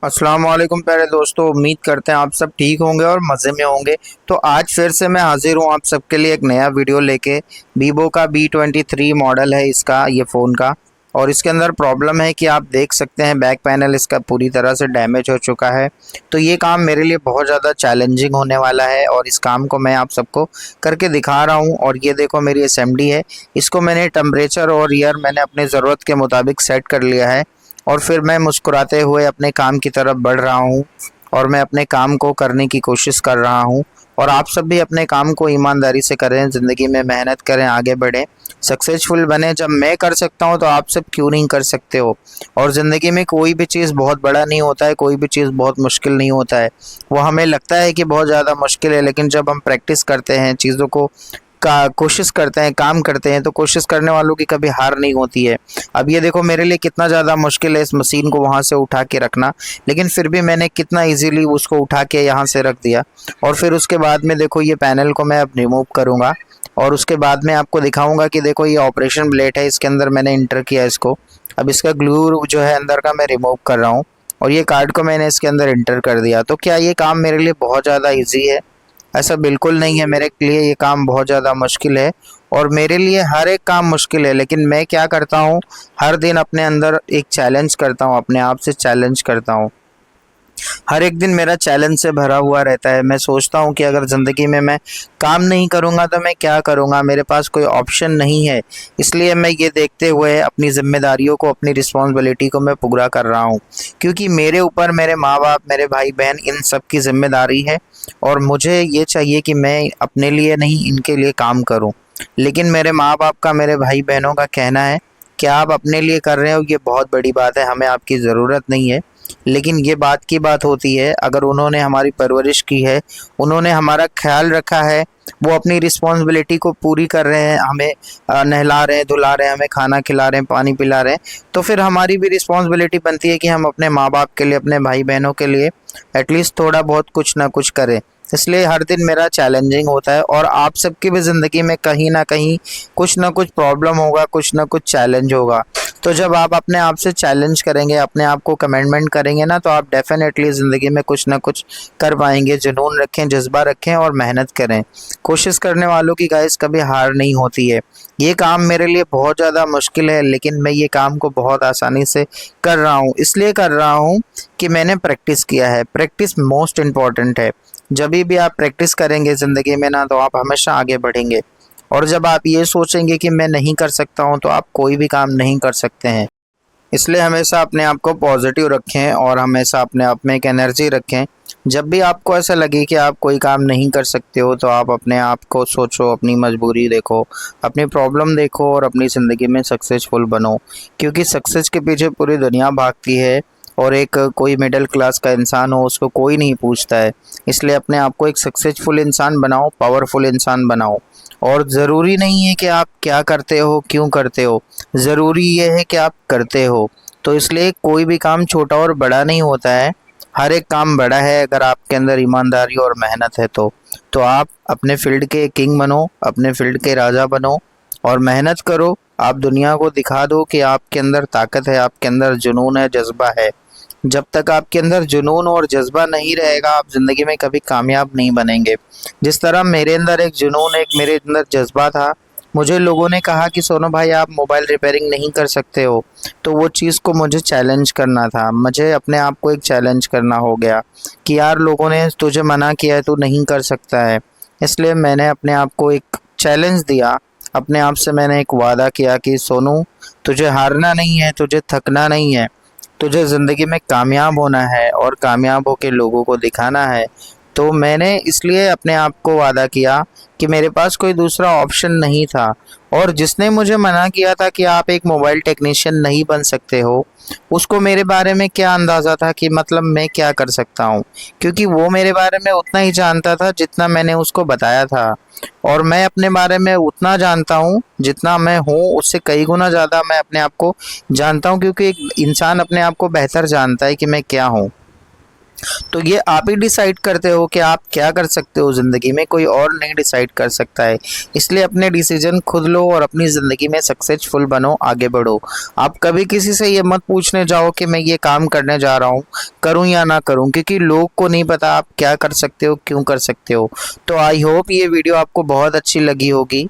अस्सलाम वालेकुम प्यारे दोस्तों। उम्मीद करते हैं आप सब ठीक होंगे और मज़े में होंगे। तो आज फिर से मैं हाजिर हूँ आप सबके लिए एक नया वीडियो लेके। वीवो का B23 मॉडल है इसका, ये फ़ोन का। और इसके अंदर प्रॉब्लम है कि आप देख सकते हैं बैक पैनल इसका पूरी तरह से डैमेज हो चुका है। तो ये काम मेरे लिए बहुत ज़्यादा चैलेंजिंग होने वाला है और इस काम को मैं आप सबको करके दिखा रहा हूँ। और ये देखो मेरी असेंबली है, इसको मैंने टेम्परेचर और ईयर मैंने अपनी ज़रूरत के मुताबिक सेट कर लिया है। और फिर मैं मुस्कुराते हुए अपने काम की तरफ बढ़ रहा हूँ और मैं अपने काम को करने की कोशिश कर रहा हूँ। और आप सब भी अपने काम को ईमानदारी से करें, ज़िंदगी में मेहनत करें, आगे बढ़ें, सक्सेसफुल बने। जब मैं कर सकता हूँ तो आप सब क्यों नहीं कर सकते हो। और ज़िंदगी में कोई भी चीज़ बहुत बड़ा नहीं होता है, कोई भी चीज़ बहुत मुश्किल नहीं होता है। वो हमें लगता है कि बहुत ज़्यादा मुश्किल है, लेकिन जब हम प्रैक्टिस करते हैं, चीज़ों को का कोशिश करते हैं, काम करते हैं, तो कोशिश करने वालों की कभी हार नहीं होती है। अब ये देखो मेरे लिए कितना ज़्यादा मुश्किल है इस मशीन को वहाँ से उठा के रखना, लेकिन फिर भी मैंने कितना इजीली उसको उठा के यहाँ से रख दिया। और फिर उसके बाद में देखो ये पैनल को मैं अब रिमूव करूँगा और उसके बाद में आपको दिखाऊंगा कि देखो ये ऑपरेशन प्लेट है, इसके अंदर मैंने इंटर किया इसको। अब इसका ग्लू जो है अंदर का मैं रिमूव कर रहा हूँ और ये कार्ड को मैंने इसके अंदर इंटर कर दिया। तो क्या ये काम मेरे लिए बहुत ज़्यादा ईजी है? ऐसा बिल्कुल नहीं है, मेरे लिए ये काम बहुत ज़्यादा मुश्किल है। और मेरे लिए हर एक काम मुश्किल है, लेकिन मैं क्या करता हूँ, हर दिन अपने अंदर एक चैलेंज करता हूँ, अपने आप से चैलेंज करता हूँ। हर एक दिन मेरा चैलेंज से भरा हुआ रहता है। मैं सोचता हूँ कि अगर ज़िंदगी में मैं काम नहीं करूँगा तो मैं क्या करूँगा, मेरे पास कोई ऑप्शन नहीं है। इसलिए मैं ये देखते हुए अपनी ज़िम्मेदारियों को, अपनी रिस्पॉन्सिबिलिटी को मैं पूरा कर रहा हूँ, क्योंकि मेरे ऊपर मेरे माँ बाप, मेरे भाई बहन, इन सब की ज़िम्मेदारी है। और मुझे ये चाहिए कि मैं अपने लिए नहीं, इनके लिए काम करूँ। लेकिन मेरे माँ बाप का, मेरे भाई बहनों का कहना है कि आप अपने लिए कर रहे हो, ये बहुत बड़ी बात है, हमें आपकी ज़रूरत नहीं है। लेकिन ये बात की बात होती है, अगर उन्होंने हमारी परवरिश की है, उन्होंने हमारा ख्याल रखा है, वो अपनी रिस्पॉन्सिबिलिटी को पूरी कर रहे हैं, हमें नहला रहे हैं, धुला रहे हैं, हमें खाना खिला रहे हैं, पानी पिला रहे हैं, तो फिर हमारी भी रिस्पॉन्सिबिलिटी बनती है कि हम अपने माँ बाप के लिए, अपने भाई बहनों के लिए एटलीस्ट थोड़ा बहुत कुछ ना कुछ करें। इसलिए हर दिन मेरा चैलेंजिंग होता है और आप सबकी भी ज़िंदगी में कहीं ना कहीं कुछ ना कुछ प्रॉब्लम होगा, कुछ ना कुछ चैलेंज होगा। तो जब आप अपने आप से चैलेंज करेंगे, अपने आप को कमेंटमेंट करेंगे ना, तो आप डेफिनेटली ज़िंदगी में कुछ ना कुछ कर पाएंगे। जुनून रखें, जज्बा रखें और मेहनत करें। कोशिश करने वालों की गाइस कभी हार नहीं होती है। ये काम मेरे लिए बहुत ज़्यादा मुश्किल है, लेकिन मैं ये काम को बहुत आसानी से कर रहा हूँ। इसलिए कर रहा हूँ कि मैंने प्रैक्टिस किया है। प्रैक्टिस मोस्ट इम्पॉर्टेंट है। जब भी आप प्रैक्टिस करेंगे ज़िंदगी में ना, तो आप हमेशा आगे बढ़ेंगे। और जब आप ये सोचेंगे कि मैं नहीं कर सकता हूँ, तो आप कोई भी काम नहीं कर सकते हैं। इसलिए हमेशा अपने आप को पॉजिटिव रखें और हमेशा अपने आप में एक एनर्जी रखें। जब भी आपको ऐसा लगे कि आप कोई काम नहीं कर सकते हो, तो आप अपने आप को सोचो, अपनी मजबूरी देखो, अपनी प्रॉब्लम देखो और अपनी ज़िंदगी में सक्सेसफुल बनो। क्योंकि सक्सेस के पीछे पूरी दुनिया भागती है और एक कोई मिडिल क्लास का इंसान हो, उसको कोई नहीं पूछता है। इसलिए अपने आप को एक सक्सेसफुल इंसान बनाओ, पावरफुल इंसान बनाओ। और ज़रूरी नहीं है कि आप क्या करते हो, क्यों करते हो, ज़रूरी ये है कि आप करते हो। तो इसलिए कोई भी काम छोटा और बड़ा नहीं होता है, हर एक काम बड़ा है अगर आपके अंदर ईमानदारी और मेहनत है तो आप अपने फील्ड के किंग बनो, अपने फील्ड के राजा बनो और मेहनत करो। आप दुनिया को दिखा दो कि आपके अंदर ताकत है, आपके अंदर जुनून है, जज्बा है। जब तक आपके अंदर जुनून और जज्बा नहीं रहेगा, आप ज़िंदगी में कभी कामयाब नहीं बनेंगे। जिस तरह मेरे अंदर एक जुनून, एक मेरे अंदर जज्बा था। मुझे लोगों ने कहा कि सोनू भाई आप मोबाइल रिपेयरिंग नहीं कर सकते हो, तो वो चीज़ को मुझे चैलेंज करना था। मुझे अपने आप को एक चैलेंज करना हो गया कि यार लोगों ने तुझे मना किया है, तू नहीं कर सकता है। इसलिए मैंने अपने आप को एक चैलेंज दिया, अपने आप से मैंने एक वादा किया कि सोनू तुझे हारना नहीं है, तुझे थकना नहीं है, तुझे ज़िंदगी में कामयाब होना है और कामयाब होकर लोगों को दिखाना है। तो मैंने इसलिए अपने आप को वादा किया कि मेरे पास कोई दूसरा ऑप्शन नहीं था। और जिसने मुझे मना किया था कि आप एक मोबाइल टेक्नीशियन नहीं बन सकते हो, उसको मेरे बारे में क्या अंदाज़ा था कि मतलब मैं क्या कर सकता हूँ, क्योंकि वो मेरे बारे में उतना ही जानता था जितना मैंने उसको बताया था। और मैं अपने बारे में उतना जानता हूँ जितना मैं हूँ, उससे कई गुना ज़्यादा मैं अपने आप को जानता हूँ, क्योंकि एक इंसान अपने आप को बेहतर जानता है कि मैं क्या हूँ। तो ये आप ही डिसाइड करते हो कि आप क्या कर सकते हो ज़िंदगी में, कोई और नहीं डिसाइड कर सकता है। इसलिए अपने डिसीजन खुद लो और अपनी ज़िंदगी में सक्सेसफुल बनो, आगे बढ़ो। आप कभी किसी से ये मत पूछने जाओ कि मैं ये काम करने जा रहा हूँ, करूँ या ना करूँ, क्योंकि लोग को नहीं पता आप क्या कर सकते हो, क्यों कर सकते हो। तो आई होप ये वीडियो आपको बहुत अच्छी लगी होगी।